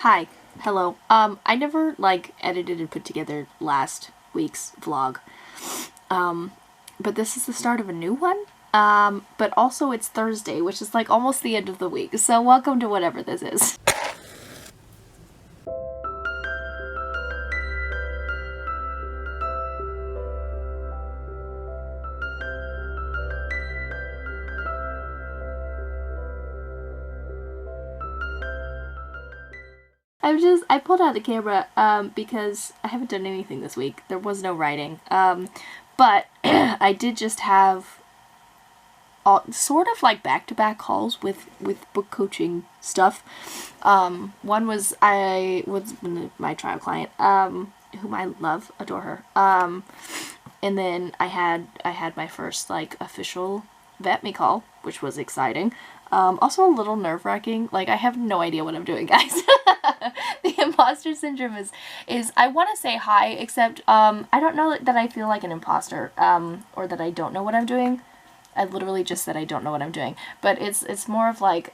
Hi. Hello. I never, edited and put together last week's vlog. But this is the start of a new one. But also it's Thursday, which is, almost the end of the week. So welcome to whatever this is. I pulled out the camera, because I haven't done anything this week. There was no writing. But I did just have sort of back-to-back calls with book coaching stuff. One was my trial client, whom I love, adore her. And then I had my first official vet me call, which was exciting. Also a little nerve-wracking. I have no idea what I'm doing, guys. The imposter syndrome is I want to say hi, except I don't know that I feel like an imposter, or that I don't know what I'm doing. I literally just said I don't know what I'm doing. But it's more of I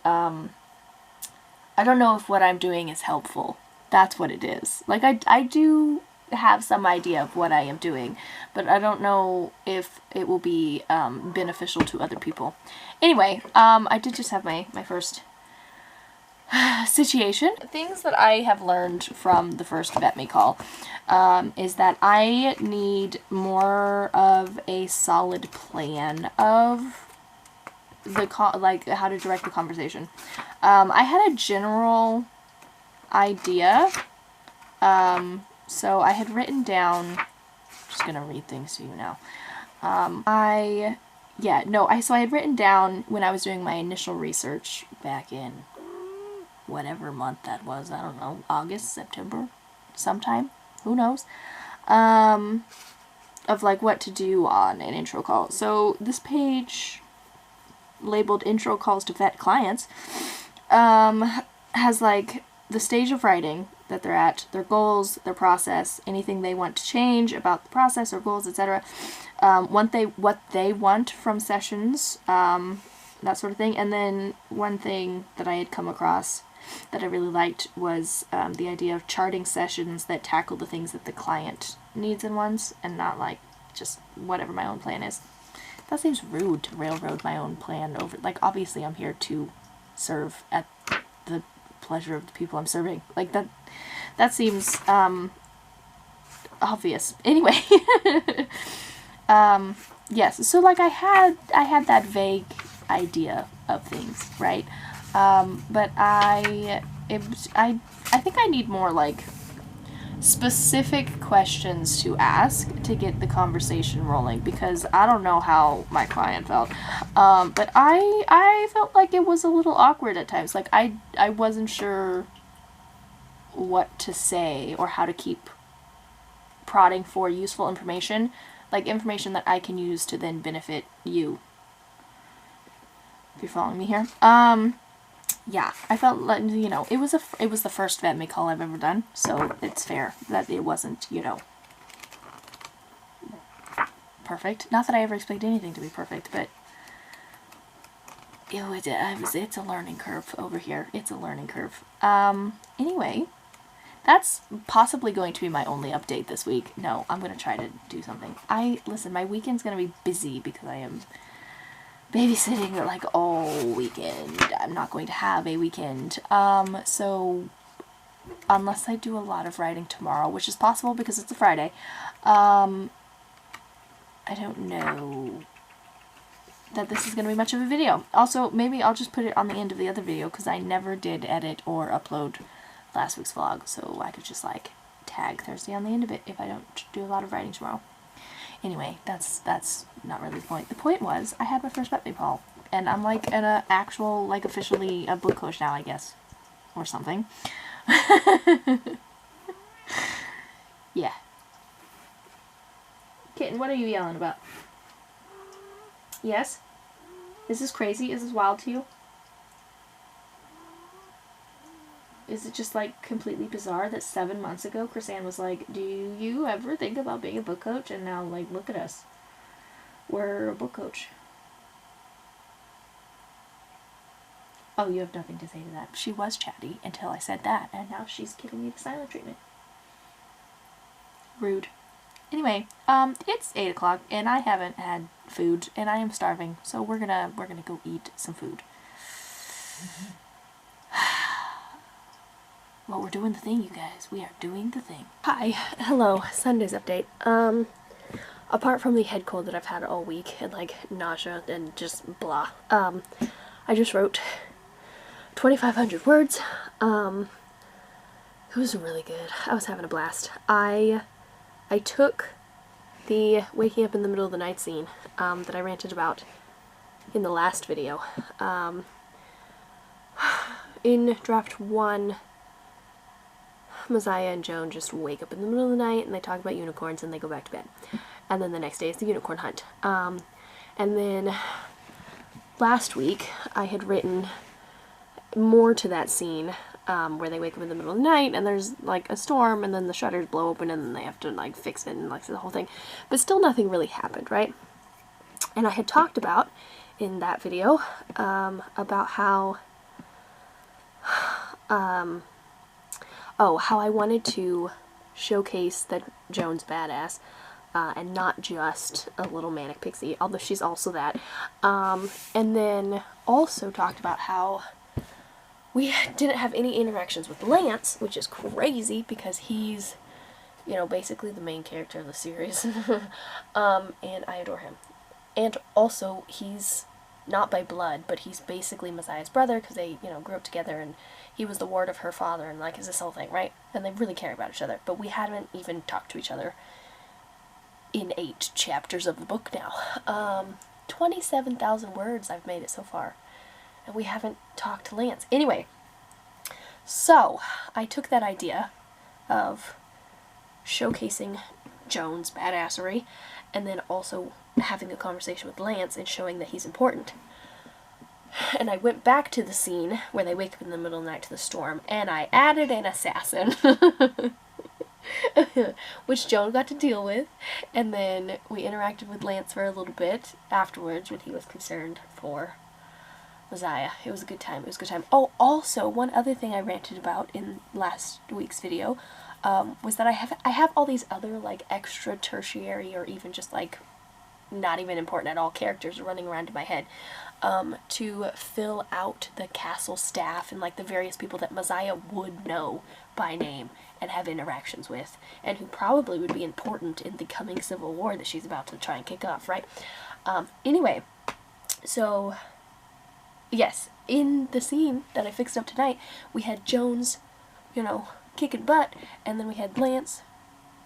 don't know if what I'm doing is helpful. That's what it is. I do have some idea of what I am doing, but I don't know if it will be beneficial to other people. Anyway, I did just have my first situation. Things that I have learned from the first vet me call is that I need more of a solid plan of the how to direct the conversation. I had a general idea, so I had written down. Just gonna read things to you now. So I had written down when I was doing my initial research back in whatever month that was, I don't know, August, September, sometime, who knows, of what to do on an intro call. So this page, labeled intro calls to vet clients, has the stage of writing that they're at, their goals, their process, anything they want to change about the process or goals, etc. What they want from sessions, that sort of thing. And then one thing that I had come across that I really liked was the idea of charting sessions that tackle the things that the client needs and wants, and not just whatever my own plan is. That seems rude to railroad my own plan over. Obviously I'm here to serve at the pleasure of the people I'm serving. That seems obvious. Anyway, yes. So I had that vague idea of things, right? But I think I need more specific questions to ask to get the conversation rolling, because I don't know how my client felt, but I felt like it was a little awkward at times. I wasn't sure what to say or how to keep prodding for useful information, information that I can use to then benefit you, if you're following me here. Yeah, I felt it was the first vet me call I've ever done, so it's fair that it wasn't, perfect. Not that I ever expect anything to be perfect, but it's a learning curve over here. It's a learning curve. Anyway, that's possibly going to be my only update this week. No, I'm gonna try to do something. Listen, my weekend's gonna be busy because I am babysitting all weekend. I'm not going to have a weekend. So unless I do a lot of writing tomorrow, which is possible because it's a Friday, I don't know that this is going to be much of a video. Also, maybe I'll just put it on the end of the other video, because I never did edit or upload last week's vlog, so I could just tag Thursday on the end of it if I don't do a lot of writing tomorrow. Anyway, that's not really the point. The point was, I had my first vet me call, and I'm an actual, officially a book coach now, I guess, or something. Yeah. Kitten, what are you yelling about? Yes? Is this crazy? Is this wild to you? Is it just completely bizarre that 7 months ago Chris-Anne was do you ever think about being a book coach? And now look at us. We're a book coach. Oh, you have nothing to say to that. She was chatty until I said that, and now she's giving me the silent treatment. Rude. Anyway, it's 8 o'clock, and I haven't had food, and I am starving, so we're gonna go eat some food. Well, we're doing the thing, you guys. We are doing the thing. Hi. Hello. Sunday's update. Apart from the head cold that I've had all week, and, like, nausea and just blah, I just wrote 2,500 words. It was really good. I was having a blast. I took the waking up in the middle of the night scene, that I ranted about in the last video. In draft 1, Messiah and Joan just wake up in the middle of the night and they talk about unicorns and they go back to bed. And then the next day is the unicorn hunt. And then last week I had written more to that scene, where they wake up in the middle of the night and there's like a storm and then the shutters blow open and then they have to like fix it and like the whole thing. But still nothing really happened, right? And I had talked about in that video, about how how I wanted to showcase that Joan's badass, and not just a little manic pixie, although she's also that. And then also talked about how we didn't have any interactions with Lance, which is crazy because he's, you know, basically the main character of the series. And I adore him. And also, he's not by blood, but he's basically Messiah's brother because they, you know, grew up together and he was the ward of her father and, like, is this whole thing, right? And they really care about each other. But we haven't even talked to each other in 8 chapters of the book now. 27,000 words I've made it so far. And we haven't talked to Lance. Anyway, so I took that idea of showcasing Joan's badassery and then also having a conversation with Lance and showing that he's important. And I went back to the scene where they wake up in the middle of the night to the storm, and I added an assassin, which Joan got to deal with, and then we interacted with Lance for a little bit afterwards when he was concerned for Messiah. It was a good time. It was a good time. Oh, also, one other thing I ranted about in last week's video, was that I have all these other, like, extra tertiary or even just, like, not even important at all characters running around in my head, to fill out the castle staff and, like, the various people that Messiah would know by name and have interactions with, and who probably would be important in the coming civil war that she's about to try and kick off, right? Anyway, so, yes, in the scene that I fixed up tonight, we had Joan's, you know, kicking butt, and then we had Lance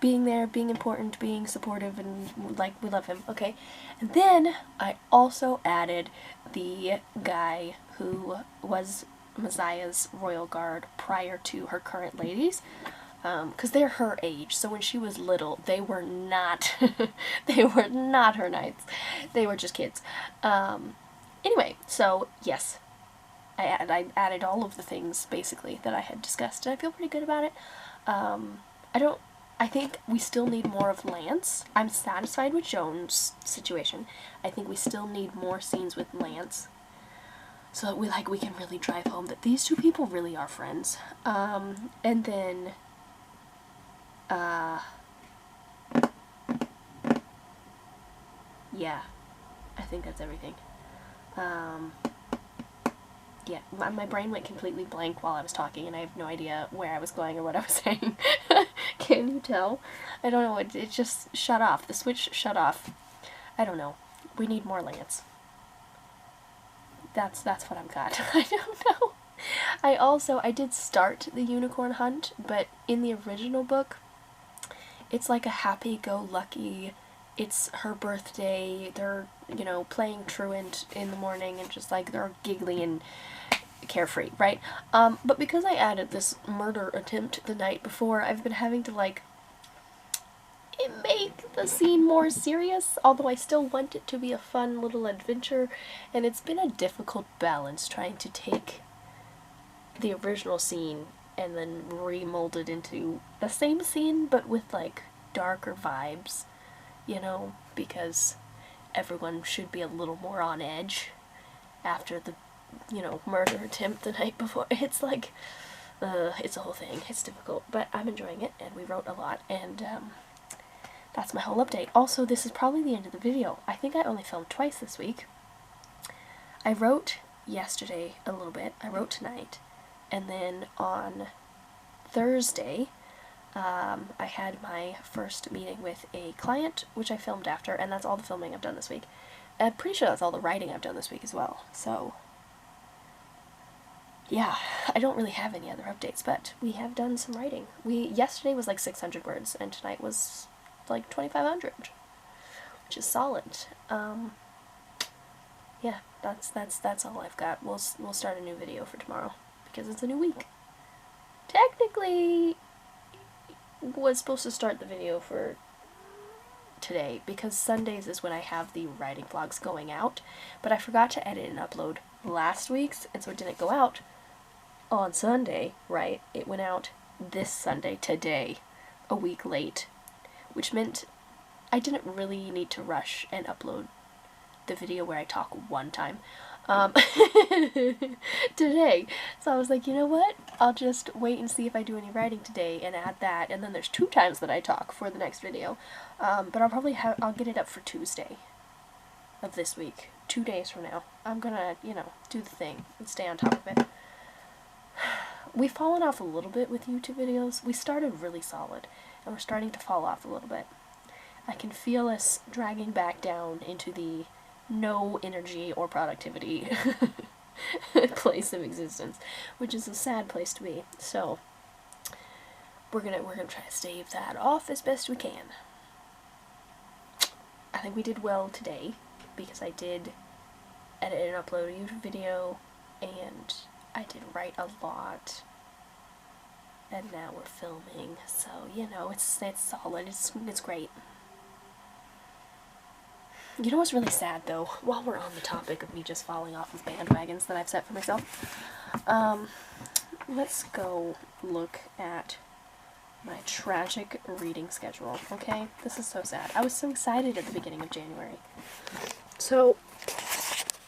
being there, being important, being supportive, and, like, we love him, okay? And then I also added the guy who was Messiah's royal guard prior to her current ladies, because they're her age, so when she was little, they were not, they were not her knights, they were just kids. Anyway, so, yes, I added all of the things, basically, that I had discussed, and I feel pretty good about it. I think we still need more of Lance. I'm satisfied with Joan's situation. I think we still need more scenes with Lance, so that we can really drive home that these two people really are friends. And then, yeah, I think that's everything. Yeah, my brain went completely blank while I was talking, and I have no idea where I was going or what I was saying. Can you tell? I don't know, it just shut off. The switch shut off. I don't know. We need more Lance. That's what I've got. I don't know. I did start the unicorn hunt, but in the original book, it's like a happy-go-lucky, it's her birthday, they're, you know, playing truant in the morning, and just, like, they're giggly and carefree, right? But because I added this murder attempt the night before, I've been having to, like, make the scene more serious, although I still want it to be a fun little adventure, and it's been a difficult balance trying to take the original scene and then remold it into the same scene, but with, like, darker vibes, you know, because everyone should be a little more on edge after the you know, murder attempt the night before. It's like, it's a whole thing. It's difficult, but I'm enjoying it, and we wrote a lot, and that's my whole update. Also, this is probably the end of the video. I think I only filmed twice this week. I wrote yesterday a little bit. I wrote tonight, and then on Thursday, I had my first meeting with a client, which I filmed after, and that's all the filming I've done this week. I'm pretty sure that's all the writing I've done this week as well, so yeah, I don't really have any other updates, but we have done some writing. Yesterday was like 600 words, and tonight was like 2,500, which is solid. Yeah, that's all I've got. We'll start a new video for tomorrow, because it's a new week. Technically, was supposed to start the video for today, because Sundays is when I have the writing vlogs going out, but I forgot to edit and upload last week's, and so it didn't go out on Sunday, right? It went out this Sunday, today, a week late, which meant I didn't really need to rush and upload the video where I talk one time today. So I was like, you know what? I'll just wait and see if I do any writing today and add that, and then there's 2 times that I talk for the next video. But I'll get it up for Tuesday of this week, 2 days from now. I'm gonna, you know, do the thing and stay on top of it. We've fallen off a little bit with YouTube videos. We started really solid, and we're starting to fall off a little bit. I can feel us dragging back down into the no energy or productivity place of existence, which is a sad place to be. So we're gonna try to stave that off as best we can. I think we did well today, because I did edit and upload a YouTube video, and I did write a lot, and now we're filming, so, you know, it's solid, it's great. You know what's really sad, though, while we're on the topic of me just falling off of bandwagons that I've set for myself, let's go look at my tragic reading schedule, okay? This is so sad. I was so excited at the beginning of January. So,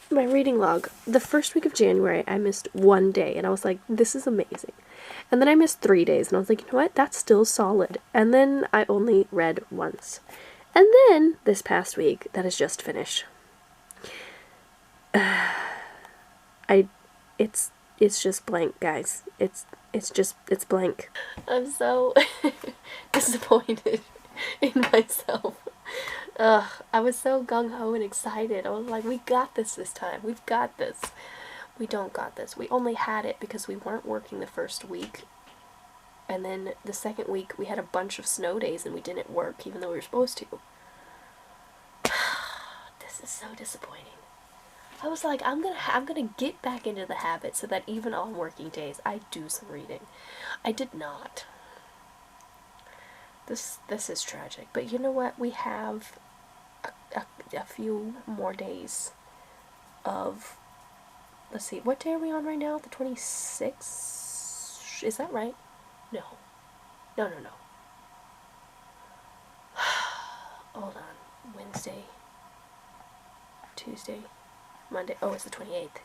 my reading log, the first week of January, I missed 1 day, and I was like, this is amazing. And then I missed 3 days, and I was like, you know what, that's still solid. And then I only read once. And then, this past week, that is just finished. It's just blank, guys. It's blank. I'm so disappointed in myself. I was so gung-ho and excited. I was like, we got this time. We've got this. We don't got this. We only had it because we weren't working the first week. And then the second week, we had a bunch of snow days and we didn't work, even though we were supposed to. This is so disappointing. I was like, I'm gonna get back into the habit so that even on working days, I do some reading. I did not. This is tragic. But you know what? We have a few more days of, let's see, what day are we on right now? The 26th? Is that right? No. No. Hold on. Wednesday, Tuesday, Monday. Oh, it's the 28th.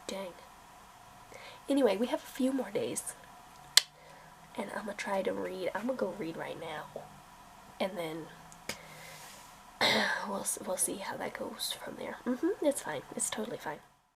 Dang. Anyway, we have a few more days. And I'm gonna try to read. I'm gonna go read right now. And then we'll see how that goes from there. It's fine. It's totally fine.